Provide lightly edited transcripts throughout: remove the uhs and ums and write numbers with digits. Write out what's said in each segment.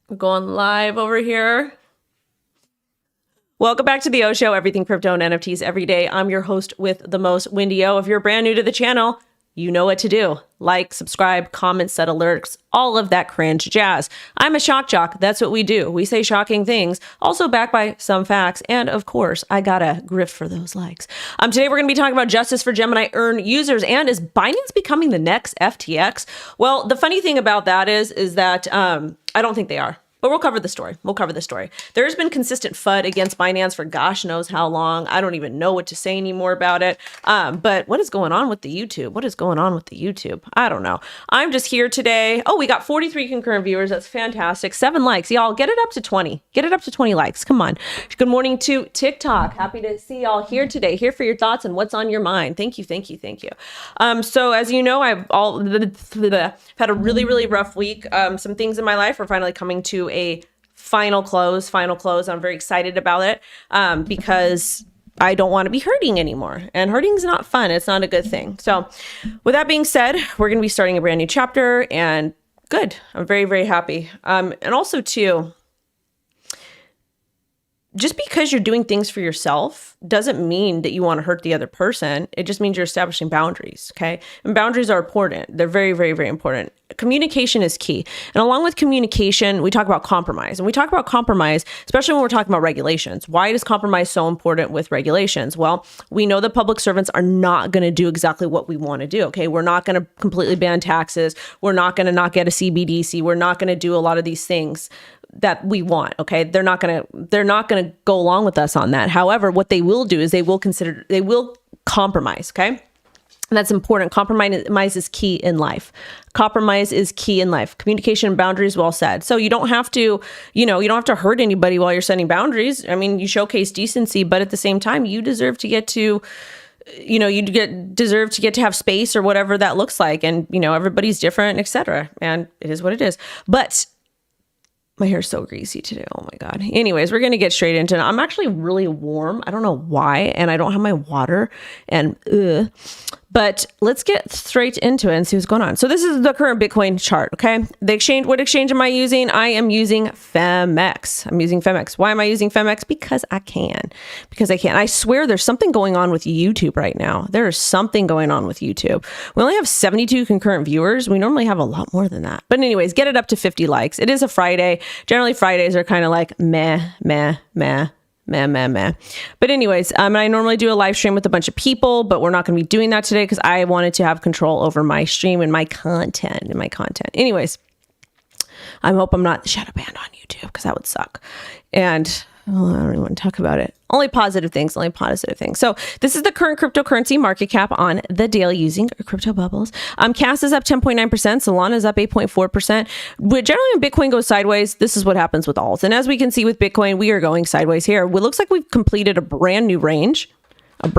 We're going live over here. Welcome back to the O Show, everything crypto and NFTs every day. I'm your host with the most, WendyO. If you're brand new to the channel, you know what to do. Like, subscribe, comment, set alerts, all of that cringe jazz. I'm a shock jock. That's what we do. We say shocking things, also backed by some facts. And of course, I got a grift for those likes. Today, we're going to be talking about justice for Gemini Earn users. And is Binance becoming the next FTX? Well, the funny thing about that is that I don't think they are. But we'll cover the story. There's been consistent FUD against Binance for gosh knows how long. I don't even know what to say anymore about it. But what is going on with the YouTube? I don't know. I'm just here today. Oh, we got 43 concurrent viewers. That's fantastic. 7 likes. Y'all, get it up to 20. Get it up to 20 likes. Come on. Good morning to TikTok. Happy to see y'all here today. Here for your thoughts and what's on your mind. Thank you. So as you know, I've had a really rough week. Some things in my life are finally coming to a final close. I'm very excited about it because I don't want to be hurting anymore. And hurting is not fun. It's not a good thing. So with that being said, we're going to be starting a brand new chapter and good. I'm very happy. And also too, just because you're doing things for yourself doesn't mean that you want to hurt the other person. It just means you're establishing boundaries, okay? And boundaries are important. They're very important. Communication is key. And along with communication, we talk about compromise. And we talk about compromise, especially when we're talking about regulations. Why is compromise so important with regulations? Well, we know that public servants are not going to do exactly what we want to do, okay? We're not going to completely ban taxes. We're not going to not get a CBDC. We're not going to do a lot of these things that we want, okay? They're not going to go along with us on that. However, what they will do is they will compromise, okay? And that's important. Compromise is key in life. Communication and boundaries, well said. So you don't have to, you don't have to hurt anybody while you're setting boundaries. I mean, you showcase decency, but at the same time, you deserve to get to deserve to get to have space or whatever that looks like. And, everybody's different, etc. And it is what it is. But my hair's so greasy today. Oh my God. Anyways, we're going to get straight into it. I'm actually really warm. I don't know why. And I don't have my water but let's get straight into it and see what's going on. So this is the current Bitcoin chart. Okay. What exchange am I using? I am using FEMX. Why am I using FEMX? Because I can. I swear there's something going on with YouTube right now. There is something going on with YouTube. We only have 72 concurrent viewers. We normally have a lot more than that. But anyways, get it up to 50 likes. It is a Friday. Generally Fridays are kind of like meh. But anyways, I normally do a live stream with a bunch of people, but we're not going to be doing that today because I wanted to have control over my stream and my content. Anyways, I hope I'm not shadow banned on YouTube because that would suck. And I don't even want to talk about it. Only positive things. So this is the current cryptocurrency market cap on the daily using crypto bubbles. CAS is up 10.9%. Solana is up 8.4%. But generally when Bitcoin goes sideways, this is what happens with alts. And as we can see with Bitcoin, we are going sideways here. It looks like we've completed a brand new range. So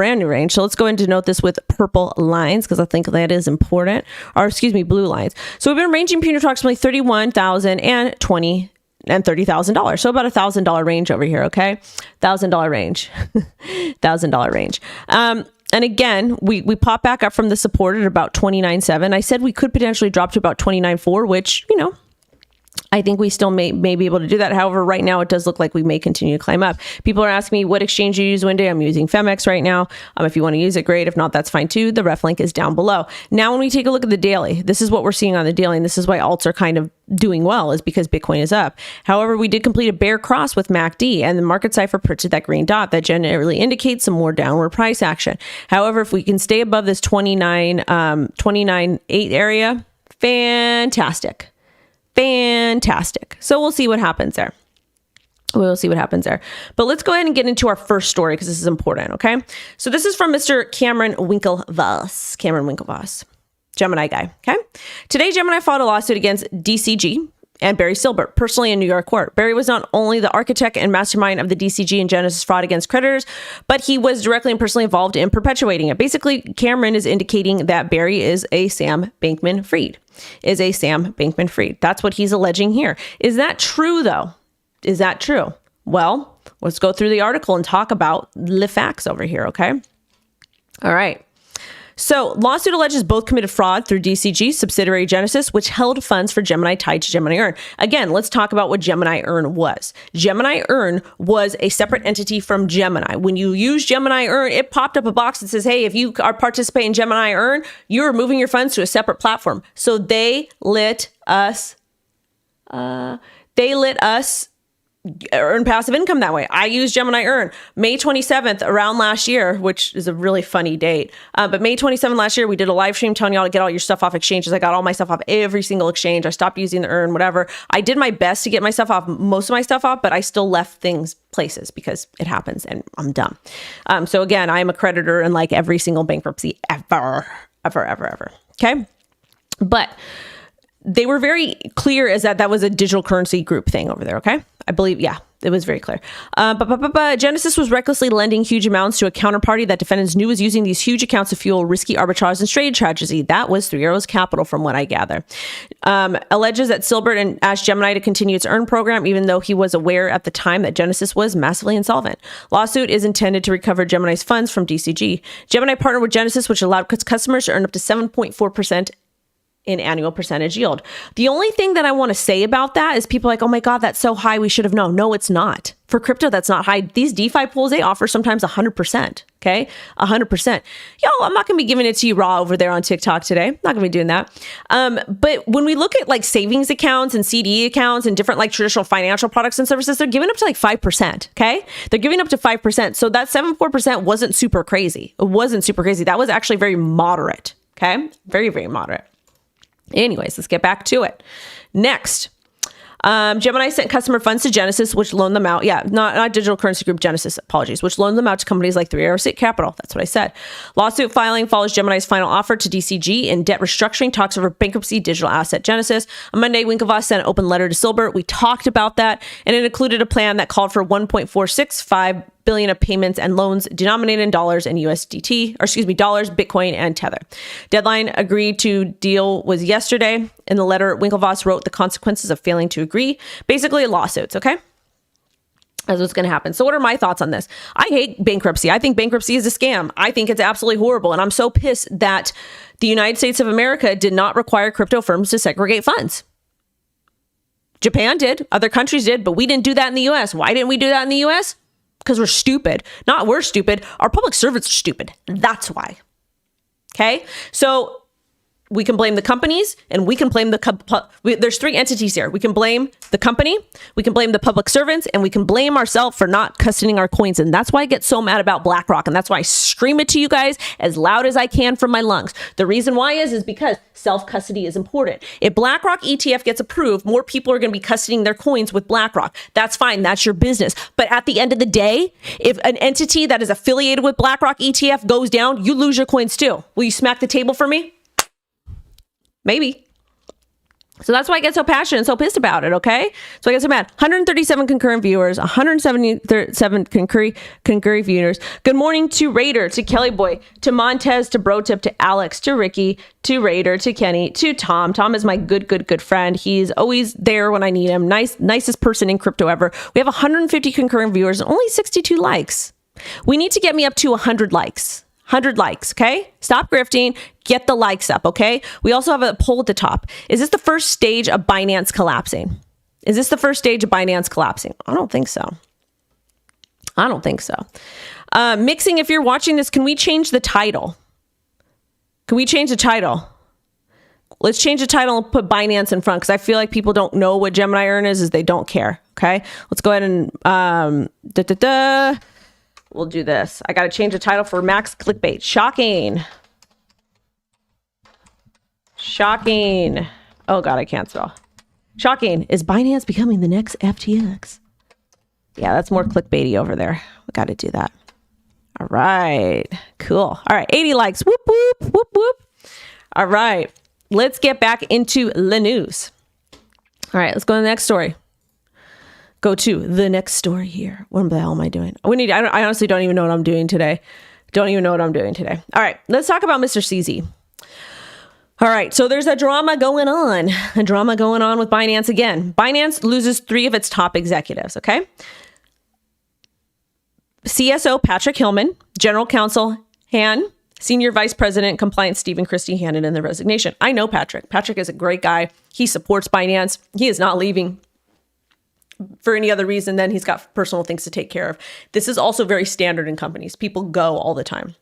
let's go ahead and denote this with purple lines because I think that is important. Or excuse me, blue lines. So we've been ranging between approximately $31,000 and $20,000 and $30,000. So about $1,000 range over here. Okay. $1,000 range, $1,000 range. And again, we pop back up from the support at about 29.7. I said we could potentially drop to about 29.4, which, I think we still may be able to do that. However, right now it does look like we may continue to climb up. People are asking me what exchange you use, Wendy. I'm using FEMX right now. If you want to use it, great. If not, that's fine too. The ref link is down below. Now, when we take a look at the daily, this is what we're seeing on the daily. And this is why alts are kind of doing well, is because Bitcoin is up. However, we did complete a bear cross with MACD and the market cipher printed that green dot that generally indicates some more downward price action. However, if we can stay above this 29.8 area, fantastic. So we'll see what happens there. But let's go ahead and get into our first story because this is important, okay? So this is from Mr. Cameron Winklevoss, Gemini guy, okay? Today, Gemini filed a lawsuit against DCG and Barry Silbert, personally in New York court. Barry was not only the architect and mastermind of the DCG and Genesis fraud against creditors, but he was directly and personally involved in perpetuating it. Basically, Cameron is indicating that Barry is a Sam Bankman-Fried. That's what he's alleging here. Is that true, though? Is that true? Well, let's go through the article and talk about the facts over here, okay? All right. So lawsuit alleges both committed fraud through DCG, subsidiary Genesis, which held funds for Gemini tied to Gemini Earn. Again, let's talk about what Gemini Earn was. Gemini Earn was a separate entity from Gemini. When you use Gemini Earn, it popped up a box that says, hey, if you are participating in Gemini Earn, you're moving your funds to a separate platform. So they let us earn passive income that way. I use Gemini Earn. May 27th, around last year, which is a really funny date. But May 27th last year, we did a live stream telling y'all to get all your stuff off exchanges. I got all my stuff off every single exchange. I stopped using the Earn, whatever. I did my best to get my stuff off, most of my stuff off, but I still left things places because it happens and I'm dumb. So again, I am a creditor in like every single bankruptcy ever. Okay. But they were very clear as that was a digital currency group thing over there. Okay. I believe, yeah, it was very clear. But Genesis was recklessly lending huge amounts to a counterparty that defendants knew was using these huge accounts to fuel risky arbitrage and trade strategy. That was Three Arrows Capital, from what I gather. Alleges that Silbert and asked Gemini to continue its Earn program, even though he was aware at the time that Genesis was massively insolvent. Lawsuit is intended to recover Gemini's funds from DCG. Gemini partnered with Genesis, which allowed its customers to earn up to 7.4% in annual percentage yield. The only thing that I want to say about that is people are like, oh my God, that's so high, we should have known. No, it's not. For crypto, that's not high. These DeFi pools, they offer sometimes 100%. Okay. 100%. Yo, I'm not going to be giving it to you raw over there on TikTok today. I'm not going to be doing that. But when we look at like savings accounts and CD accounts and different like traditional financial products and services, they're giving up to like 5%. Okay. They're giving up to 5%. So that 7.4% wasn't super crazy. It wasn't super crazy. That was actually very moderate. Okay. Very, very moderate. Anyways, let's get back to it. Next, Gemini sent customer funds to Genesis, which loaned them out. Yeah, not digital currency group, Genesis, apologies, which loaned them out to companies like Three Arrows Capital. That's what I said. Lawsuit filing follows Gemini's final offer to DCG in debt restructuring talks over bankruptcy digital asset Genesis. On Monday, Winklevoss sent an open letter to Silbert. We talked about that, and it included a plan that called for $1.465 billion of payments and loans denominated in dollars and USDT, or excuse me, dollars, Bitcoin, and Tether. Deadline agreed to deal was yesterday. In the letter, Winklevoss wrote the consequences of failing to agree. Basically, lawsuits, okay? That's what's going to happen. So what are my thoughts on this? I hate bankruptcy. I think bankruptcy is a scam. I think it's absolutely horrible. And I'm so pissed that the United States of America did not require crypto firms to segregate funds. Japan did. Other countries did, but we didn't do that in the US. Why didn't we do that in the US? Because we're stupid. Not we're stupid. Our public servants are stupid. That's why. Okay. So we can blame the companies and we can blame there's three entities here. We can blame the company, we can blame the public servants, and we can blame ourselves for not custodying our coins. And that's why I get so mad about BlackRock. And that's why I scream it to you guys as loud as I can from my lungs. The reason why is because self-custody is important. If BlackRock ETF gets approved, more people are going to be custodying their coins with BlackRock. That's fine. That's your business. But at the end of the day, if an entity that is affiliated with BlackRock ETF goes down, you lose your coins too. Will you smack the table for me? Maybe. So that's why I get so passionate and so pissed about it, okay? So I get so mad. 137 concurrent viewers, 177 concurrent viewers. Good morning to Raider, to Kelly Boy, to Montez, to Brotip, to Alex, to Ricky, to Raider, to Kenny, to Tom. Tom is my good friend. He's always there when I need him. Nicest person in crypto ever. We have 150 concurrent viewers and only 62 likes. We need to get me up to 100 likes. 100 likes, okay? Stop grifting, get the likes up, okay? We also have a poll at the top. Is this the first stage of Binance collapsing? Is this the first stage of Binance collapsing? I don't think so. I don't think so. Mixing, if you're watching this, can we change the title? Can we change the title? Let's change the title and put Binance in front because I feel like people don't know what Gemini Earn is they don't care, okay? Let's go ahead and... We'll do this. I got to change the title for max clickbait. Shocking. Shocking. Oh God, I can't spell. Shocking. Is Binance becoming the next FTX? Yeah, that's more clickbaity over there. We got to do that. All right. Cool. All right. 80 likes. Whoop, whoop, whoop, whoop. All right. Let's get back into the news. All right. Let's go to the next story. Go to the next story here. What the hell am I doing? I honestly don't even know what I'm doing today. Don't even know what I'm doing today. All right, let's talk about Mr. CZ. All right, so there's a drama going on with Binance again. Binance loses 3 of its top executives, okay? CSO Patrick Hillman, General Counsel Han Senior Vice President Compliance Stephen Christie handed in the resignation. I know Patrick. Patrick is a great guy. He supports Binance. He is not leaving for any other reason than he's got personal things to take care of. This is also very standard in companies. People go all the time.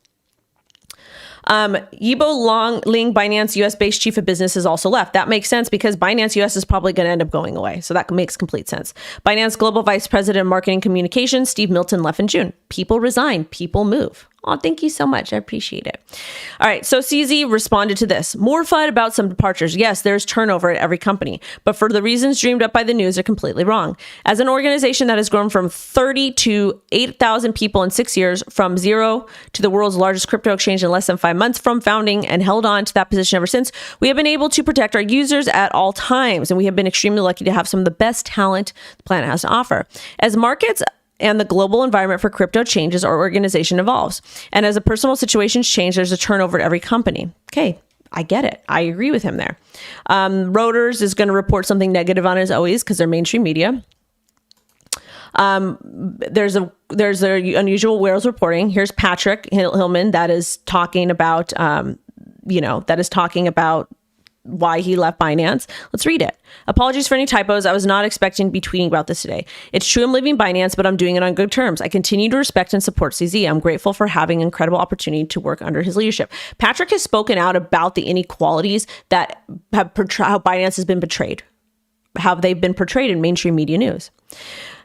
Yibo Ling, Binance US-based chief of business, has also left. That makes sense because Binance US is probably going to end up going away. So that makes complete sense. Binance Global Vice President of Marketing Communications, Steve Milton, left in June. People resign, people move. Oh, thank you so much. I appreciate it. All right. So CZ responded to this. More FUD about some departures. Yes, there's turnover at every company, but for the reasons dreamed up by the news are completely wrong. As an organization that has grown from 30 to 8,000 people in 6 years, from zero to the world's largest crypto exchange in less than 5 months from founding, and held on to that position ever since, we have been able to protect our users at all times. And we have been extremely lucky to have some of the best talent the planet has to offer. As markets and the global environment for crypto changes, our organization evolves. And as the personal situations change, there's a turnover at every company. Okay, I get it. I agree with him there. Reuters is going to report something negative on it as always because they're mainstream media. There's a unusual whales reporting. Here's Patrick Hillman that is talking about, why he left Binance. Let's read it. Apologies for any typos. I was not expecting to be tweeting about this today. It's true I'm leaving Binance, but I'm doing it on good terms. I continue to respect and support CZ. I'm grateful for having an incredible opportunity to work under his leadership. Patrick has spoken out about the inequalities that have how Binance has been betrayed, how they've been portrayed in mainstream media news.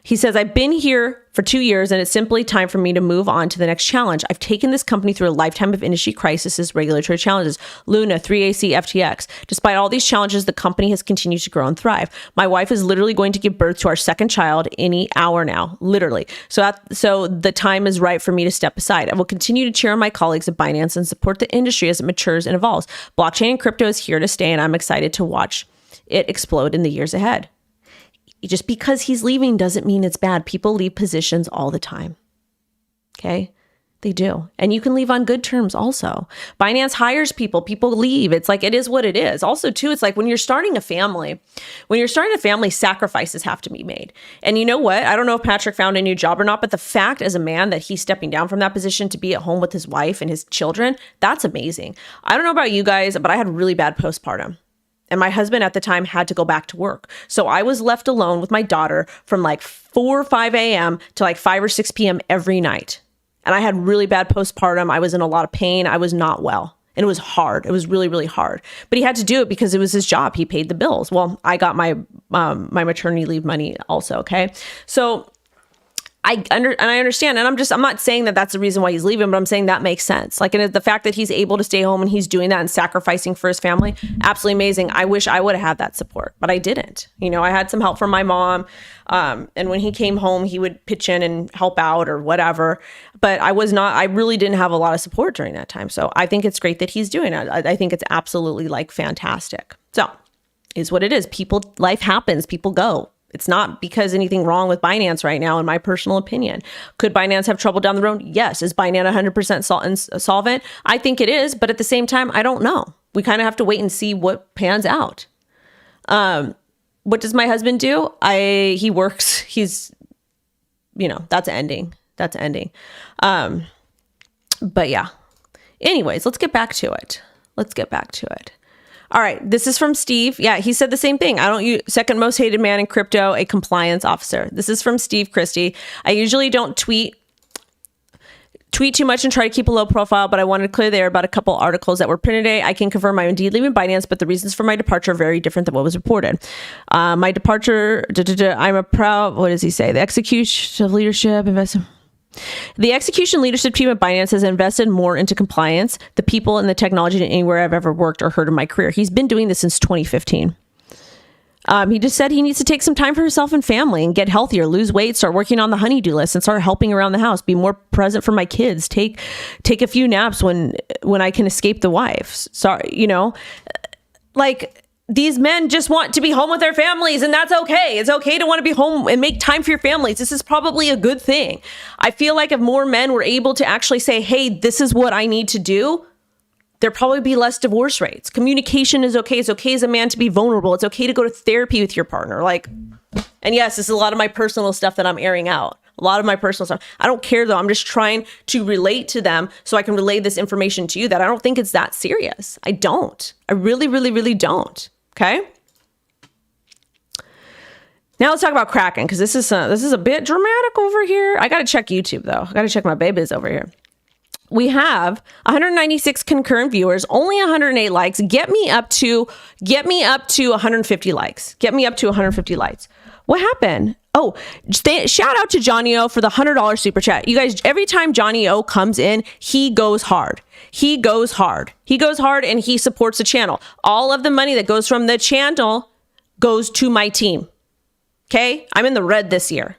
He says, I've been here for 2 years and it's simply time for me to move on to the next challenge. I've taken this company through a lifetime of industry crises, regulatory challenges, Luna, 3AC, FTX. Despite all these challenges, the company has continued to grow and thrive. My wife is literally going to give birth to our second child any hour now, literally. So the time is right for me to step aside. I will continue to cheer on my colleagues at Binance and support the industry as it matures and evolves. Blockchain and crypto is here to stay, and I'm excited to watch it explode in the years ahead. Just because he's leaving doesn't mean it's bad. People leave positions all the time. Okay? They do. And you can leave on good terms also. Binance hires people. People leave. It's like, it is what it is. Also, too, it's like when you're starting a family, sacrifices have to be made. And you know what? I don't know if Patrick found a new job or not, but the fact as a man that he's stepping down from that position to be at home with his wife and his children, that's amazing. I don't know about you guys, but I had really bad postpartum. And my husband at the time had to go back to work. So I was left alone with my daughter from like 4 or 5 a.m. to like 5 or 6 p.m. every night. And I had really bad postpartum. I was in a lot of pain. I was not well. And it was hard. It was really, really hard. But he had to do it because it was his job. He paid the bills. Well, I got my my maternity leave money also, okay? So I understand. And I'm not saying that that's the reason why he's leaving, but I'm saying that makes sense. Like, and the fact that he's able to stay home and he's doing that and sacrificing for his family, absolutely amazing. I wish I would have had that support, but I didn't. You know, I had some help from my mom. And when he came home, he would pitch in and help out or whatever. But I really didn't have a lot of support during that time. So I think it's great that he's doing it. I think it's absolutely like fantastic. So is what it is. Life happens. People go. It's not because anything wrong with Binance right now, in my personal opinion. Could Binance have trouble down the road? Yes. Is Binance 100% solvent? I think it is, but at the same time, I don't know. We kind of have to wait and see what pans out. What does my husband do? He works. He's, that's ending. But yeah. Anyways, let's get back to it. All right, this is from Steve. Yeah, he said the same thing. Second most hated man in crypto, a compliance officer. This is from Steve Christie. I usually don't tweet too much and try to keep a low profile, but I wanted to clear the air about a couple articles that were printed today. I can confirm I'm indeed leaving Binance, but the reasons for my departure are very different than what was reported. My departure, I'm a proud, what does he say? The execution of leadership, investment. The execution leadership team at Binance has invested more into compliance, the people, and the technology than anywhere I've ever worked or heard in my career. He's been doing this since 2015. He just said he needs to take some time for himself and family and get healthier, lose weight, start working on the honey-do list, and start helping around the house, be more present for my kids, take a few naps when I can escape the wife. Sorry, these men just want to be home with their families, and that's okay. It's okay to want to be home and make time for your families. This is probably a good thing. I feel like if more men were able to actually say, hey, this is what I need to do, there'd probably be less divorce rates. Communication is okay. It's okay as a man to be vulnerable. It's okay to go to therapy with your partner. And yes, this is a lot of my personal stuff that I'm airing out. A lot of my personal stuff. I don't care though. I'm just trying to relate to them so I can relay this information to you that I don't think it's that serious. I don't. I really, really, really don't. Okay. Now let's talk about Kraken, because this is a bit dramatic over here. I got to check YouTube though. I got to check my babies over here. We have 196 concurrent viewers, only 108 likes. Get me up to 150 likes. Get me up to 150 likes. What happened? Oh, shout out to Johnny O for the $100 super chat. You guys, every time Johnny O comes in, he goes hard. He goes hard. He goes hard and he supports the channel. All of the money that goes from the channel goes to my team. Okay? I'm in the red this year.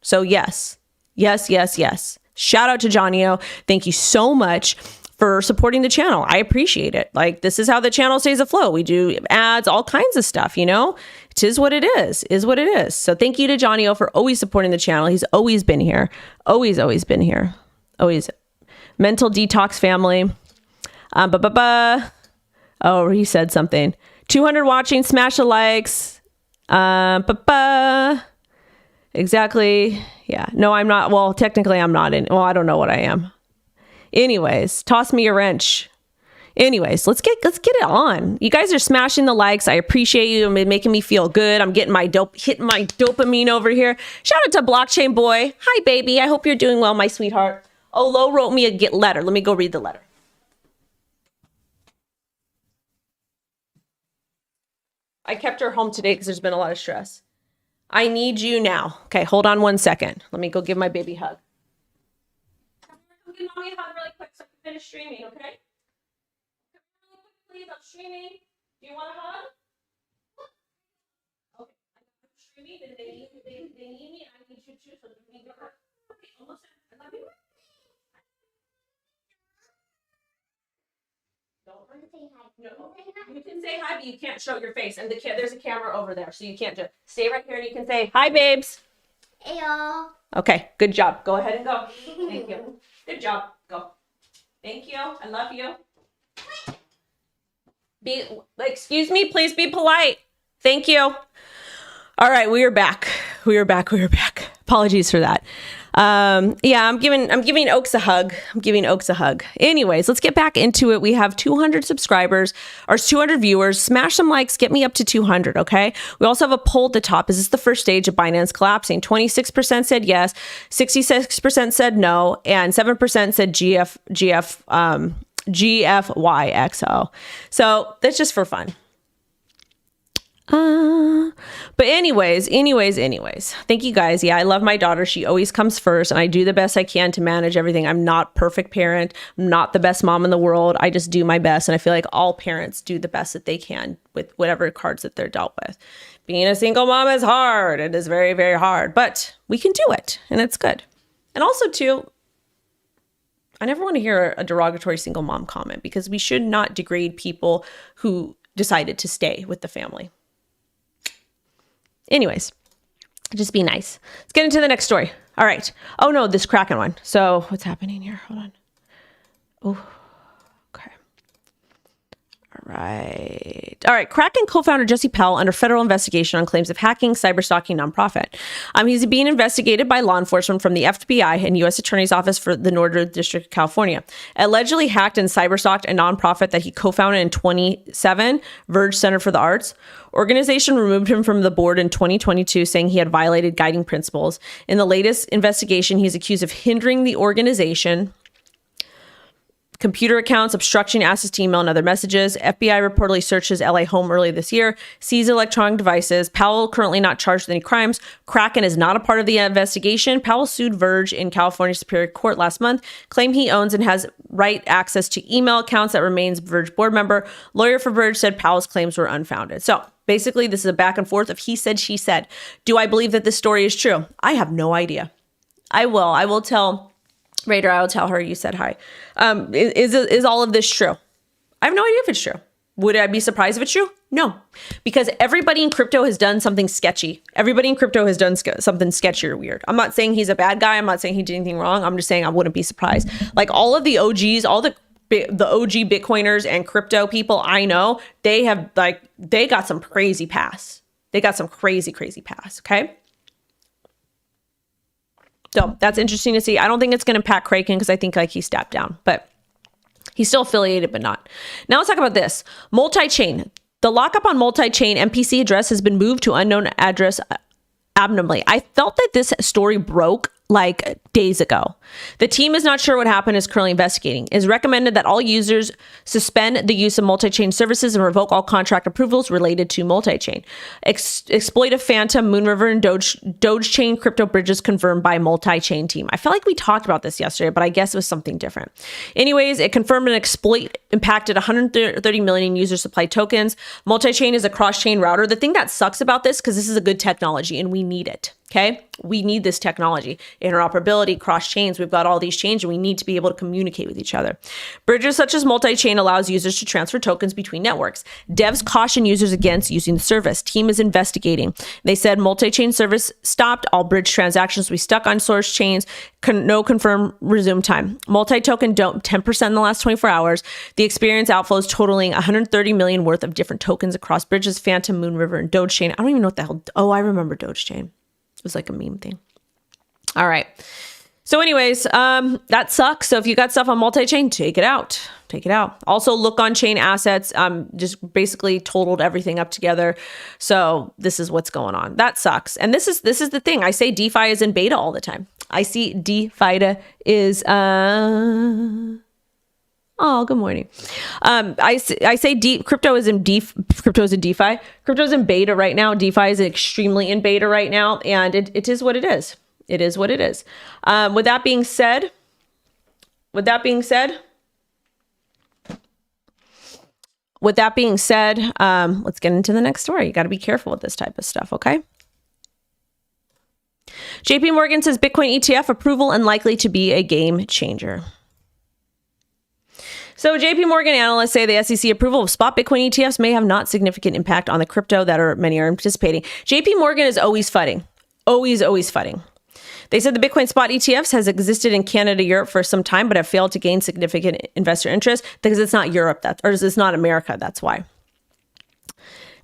So yes. Yes, yes, yes. Shout out to Johnny O. Thank you so much for supporting the channel. I appreciate it. Like, this is how the channel stays afloat. We do ads, all kinds of stuff, you know? It is what it is what it is. So thank you to Johnny O for always supporting the channel. He's always been here. Always been here. Always. Mental detox family. Oh, he said something. 200 watching, smash the likes. Exactly. Yeah. No, I'm not. Well, technically I'm not in. Well, I don't know what I am. Anyways, toss me a wrench. Anyways, let's get it on. You guys are smashing the likes. I appreciate you. Making me feel good. I'm getting hitting my dopamine over here. Shout out to Blockchain Boy. Hi, baby. I hope you're doing well, my sweetheart. Oh, Lo wrote me a letter. Let me go read the letter. I kept her home today because there's been a lot of stress. I need you now. Okay, hold on 1 second. Let me go give my baby a hug. Give mommy a hug really quick so I can finish streaming, okay? Please, I'm streaming. Do you want a hug? Okay, I'm streaming and they need me and I need you too, so we need to hug. Okay, almost there. I love you. No, you can say hi, but you can't show your face. And there's a camera over there, so you can't just stay right here and you can say hi, babes. Hey, y'all. Okay, good job. Go ahead and go. Thank you. Good job. Go. Thank you. I love you. Excuse me, please be polite. Thank you. All right, we are back. We are back. Apologies for that. Yeah, I'm giving Oaks a hug. Anyways, let's get back into it. We have 200 subscribers or 200 viewers. Smash some likes. Get me up to 200. Okay. We also have a poll at the top. Is this the first stage of Binance collapsing? 26% said yes. 66% said no. And 7% said GFYXO. So that's just for fun. But anyways, thank you guys. Yeah, I love my daughter. She always comes first and I do the best I can to manage everything. I'm not perfect parent. I'm not the best mom in the world. I just do my best. And I feel like all parents do the best that they can with whatever cards that they're dealt with. Being a single mom is hard. It is very, very hard, but we can do it and it's good. And also too, I never want to hear a derogatory single mom comment because we should not degrade people who decided to stay with the family. Anyways, just be nice. Let's get into the next story. All right. Oh no, this Kraken one. So what's happening here? Hold on. Oh, okay. All right. Kraken co-founder Jesse Powell under federal investigation on claims of hacking, cyberstalking nonprofit. He's being investigated by law enforcement from the FBI and U.S. Attorney's Office for the Northern District of California. Allegedly hacked and cyberstalked a nonprofit that he co-founded in 2007, Verge Center for the Arts. Organization removed him from the board in 2022, saying he had violated guiding principles. In the latest investigation, he's accused of hindering the organization, computer accounts, obstructing access to email and other messages. FBI reportedly searched his LA home early this year, seized electronic devices. Powell currently not charged with any crimes. Kraken is not a part of the investigation. Powell sued Verge in California Superior Court last month, claimed he owns and has right access to email accounts that remains Verge board member. Lawyer for Verge said Powell's claims were unfounded. So basically, this is a back and forth of he said, she said. Do I believe that this story is true? I have no idea. I will tell Raider, I will tell her you said hi. Is all of this true? I have no idea if it's true. Would I be surprised if it's true? No, because everybody in crypto has done something sketchy. Everybody in crypto has done something sketchy or weird. I'm not saying he's a bad guy. I'm not saying he did anything wrong. I'm just saying I wouldn't be surprised. Like all of the OGs, all the OG Bitcoiners and crypto people I know, they got some crazy past. They got some crazy past. Okay. So that's interesting to see. I don't think it's going to impact Kraken because I think like he stepped down, but he's still affiliated, but not. Now let's talk about this. Multichain. The lockup on multichain MPC address has been moved to unknown address abnormally. I felt that this story broke like days ago. The team is not sure what happened, is currently investigating. It is recommended that all users suspend the use of multi-chain services and revoke all contract approvals related to multi-chain. Exploit of Phantom, Moonriver, and Doge chain crypto bridges confirmed by multi-chain team. I felt like we talked about this yesterday, but I guess it was something different. Anyways, it confirmed an exploit impacted 130 million user supply tokens. Multi-chain is a cross-chain router. The thing that sucks about this, because this is a good technology and we need it. Okay, we need this technology, interoperability, cross chains. We've got all these chains and we need to be able to communicate with each other. Bridges such as multi-chain allows users to transfer tokens between networks. Devs caution users against using the service. Team is investigating. They said multi-chain service stopped. All bridge transactions will be stuck on source chains. No confirm resume time. Multi-token dumped 10% in the last 24 hours. The experience outflows totaling 130 million worth of different tokens across bridges, Phantom, Moonriver, and Doge chain. I don't even know what the hell. Oh, I remember Doge chain. It was like a meme thing. All right. So anyways, that sucks. So if you got stuff on multi-chain, take it out. Take it out. Also, look on chain assets. Just basically totaled everything up together. So this is what's going on. That sucks. And this is the thing. I say DeFi is in beta all the time. I see DeFi is oh, good morning. I say crypto is in DeFi. Crypto is in beta right now. DeFi is extremely in beta right now, and it is what it is. It is what it is. With that being said, let's get into the next story. You got to be careful with this type of stuff, okay? JPMorgan says Bitcoin ETF approval unlikely to be a game changer. So JPMorgan analysts say the SEC approval of spot Bitcoin ETFs may have not significant impact on the crypto that many are anticipating. JPMorgan is always FUDing. Always FUDing. They said the Bitcoin spot ETFs has existed in Canada, Europe for some time, but have failed to gain significant investor interest because it's not Europe, or it's not America. That's why.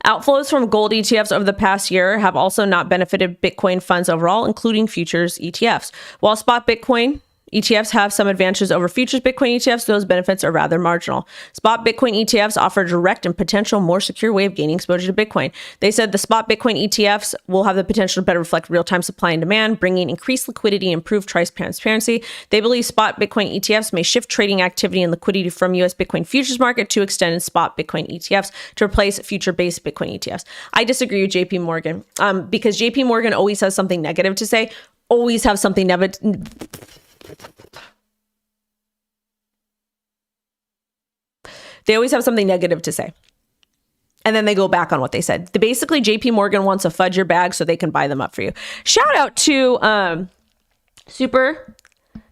Outflows from gold ETFs over the past year have also not benefited Bitcoin funds overall, including futures ETFs. While spot Bitcoin ETFs have some advantages over futures Bitcoin ETFs, those benefits are rather marginal. Spot Bitcoin ETFs offer a direct and potential more secure way of gaining exposure to Bitcoin. They said the spot Bitcoin ETFs will have the potential to better reflect real-time supply and demand, bringing increased liquidity and improved price transparency. They believe spot Bitcoin ETFs may shift trading activity and liquidity from U.S. Bitcoin futures market to extended spot Bitcoin ETFs to replace future-based Bitcoin ETFs. I disagree with JP Morgan because JP Morgan always has something negative to say, always have something negative. They always have something negative to say. And then they go back on what they said. Basically, JP Morgan wants to fudge your bag so they can buy them up for you. Shout out to Super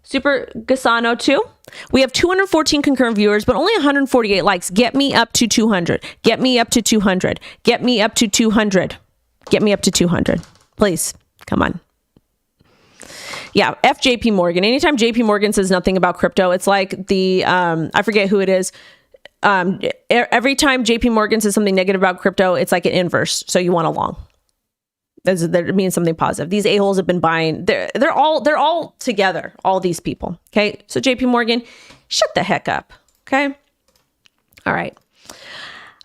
Gasano too. We have 214 concurrent viewers, but only 148 likes. Get me up to 200. Get me up to 200. Get me up to 200. Get me up to 200. Please, come on. Yeah, F JP Morgan. Anytime JP Morgan says nothing about crypto, it's like the, I forget who it is. Every time JP Morgan says something negative about crypto, it's like an inverse. So you want a long. That means something positive. These a-holes have been buying. They're all together, all these people. Okay. So JP Morgan, shut the heck up. Okay. All right.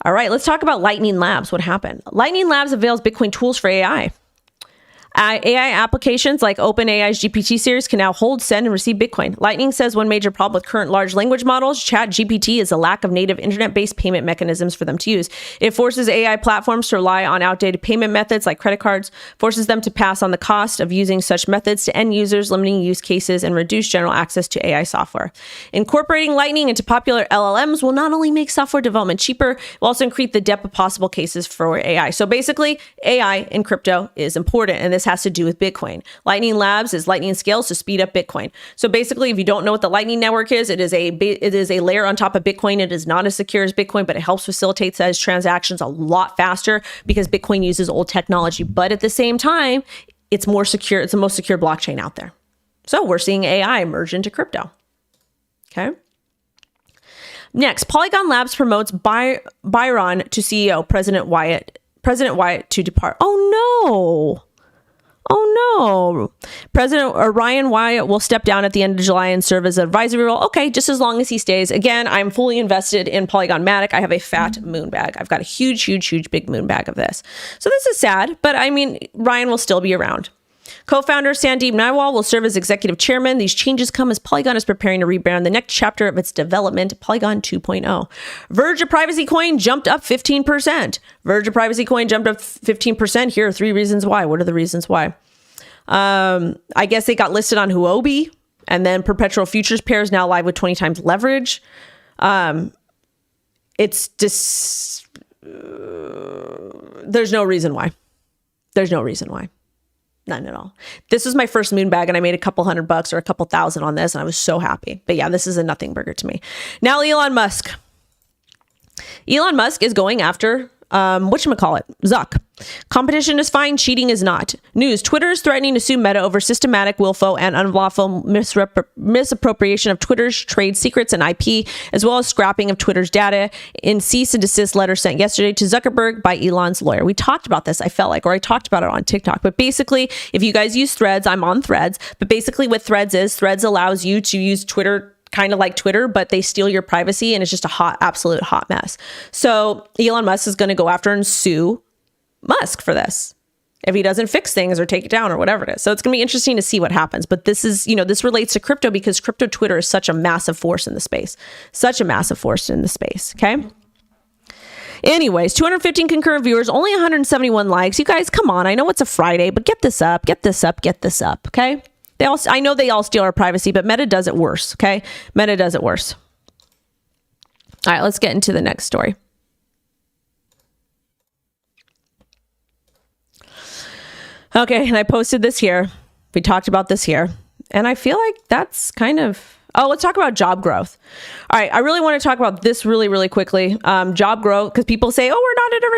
Let's talk about Lightning Labs. What happened? Lightning Labs avails Bitcoin tools for AI. AI applications like OpenAI's GPT series can now hold, send, and receive Bitcoin. Lightning says one major problem with current large language models, ChatGPT, is a lack of native internet-based payment mechanisms for them to use. It forces AI platforms to rely on outdated payment methods like credit cards, forces them to pass on the cost of using such methods to end users, limiting use cases, and reduce general access to AI software. Incorporating Lightning into popular LLMs will not only make software development cheaper, it will also increase the depth of possible cases for AI. So basically, AI in crypto is important, and this has to do with Bitcoin. Lightning Labs is Lightning scales to speed up Bitcoin. So basically, if you don't know what the Lightning Network is, it is a layer on top of Bitcoin. It is not as secure as Bitcoin, but it helps facilitate those transactions a lot faster because Bitcoin uses old technology. But at the same time, it's more secure. It's the most secure blockchain out there. So we're seeing AI merge into crypto. Okay. Next, Polygon Labs promotes Byron to CEO, President Wyatt to depart. Oh Oh, President Ryan Wyatt will step down at the end of July and serve as advisory role. Okay, just as long as he stays. Again, I'm fully invested in Polygon Matic. I have a fat moon bag. I've got a huge, huge, huge big moon bag of this. So this is sad, but I mean, Ryan will still be around. Co-founder Sandeep Nailwal will serve as executive chairman. These changes come as Polygon is preparing to rebrand the next chapter of its development, Polygon 2.0. Verge of Privacy Coin jumped up 15%. Verge of Privacy Coin jumped up 15%. Here are 3 reasons why. What are the reasons why? I guess they got listed on Huobi, and then perpetual futures pairs now live with 20 times leverage. It's just, there's no reason why. There's no reason why. None at all. This was my first moon bag and I made a couple $100 or a couple thousand on this and I was so happy. But yeah, this is a nothing burger to me. Now Elon Musk. Elon Musk is going after whatchamacallit, Zuck. Competition is fine, cheating is not. News, Twitter is threatening to sue Meta over systematic, willful, and unlawful misappropriation of Twitter's trade secrets and IP, as well as scrapping of Twitter's data in cease and desist letter sent yesterday to Zuckerberg by Elon's lawyer. We talked about this, I felt like, or I talked about it on TikTok. But basically, if you guys use Threads, I'm on Threads. But basically what Threads is, Threads allows you to use Twitter kind of like Twitter, but they steal your privacy and it's just a absolute hot mess. So Elon Musk is going to go after and sue Musk for this if he doesn't fix things or take it down or whatever it is. So it's going to be interesting to see what happens. But this is, this relates to crypto because crypto Twitter is such a massive force in the space, Okay. Anyways, 215 concurrent viewers, only 171 likes. You guys, come on. I know it's a Friday, but get this up. Okay. I know they all steal our privacy, but Meta does it worse, okay? Meta does it worse. All right, let's get into the next story. Okay, and I posted this here. We talked about this here. And I feel like that's kind of... Oh, let's talk about job growth. All right, I really want to talk about this really, really quickly. Job growth, because people say, oh, we're not in a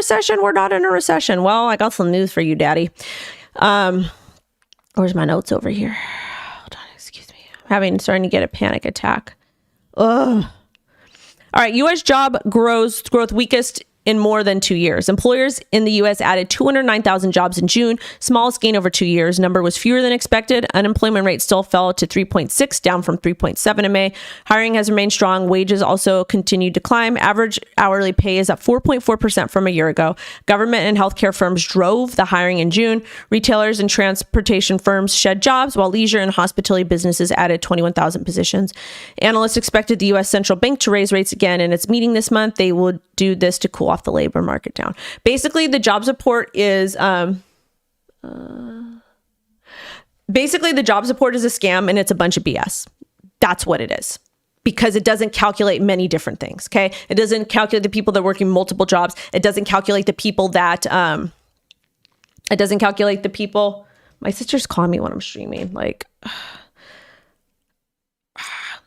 recession. Well, I got some news for you, Daddy. Where's my notes over here? Hold on, excuse me. I'm starting to get a panic attack. Ugh. All right, U.S. job growth weakest in more than 2 years. Employers in the U.S. added 209,000 jobs in June, smallest gain over 2 years. Number was fewer than expected. Unemployment rate still fell to 3.6, down from 3.7 in May. Hiring has remained strong. Wages also continued to climb. Average hourly pay is up 4.4% from a year ago. Government and healthcare firms drove the hiring in June. Retailers and transportation firms shed jobs, while leisure and hospitality businesses added 21,000 positions. Analysts expected the U.S. central bank to raise rates again in its meeting this month. They will do this to cool off the labor market down. Basically, the jobs report is a scam and it's a bunch of BS. That's what it is. Because it doesn't calculate many different things, okay? It doesn't calculate the people that are working multiple jobs. It doesn't calculate the people that, my sister's calling me when I'm streaming,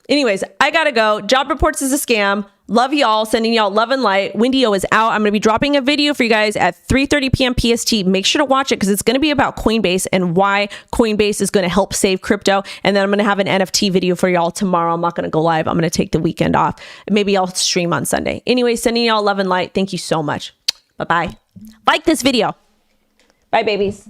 anyways, I gotta go. Job reports is a scam. Love y'all. Sending y'all love and light. WendyO is out. I'm going to be dropping a video for you guys at 3:30 p.m. PST. Make sure to watch it because it's going to be about Coinbase and why Coinbase is going to help save crypto. And then I'm going to have an NFT video for y'all tomorrow. I'm not going to go live. I'm going to take the weekend off. Maybe I'll stream on Sunday. Anyway, sending y'all love and light. Thank you so much. Bye-bye. Like this video. Bye, babies.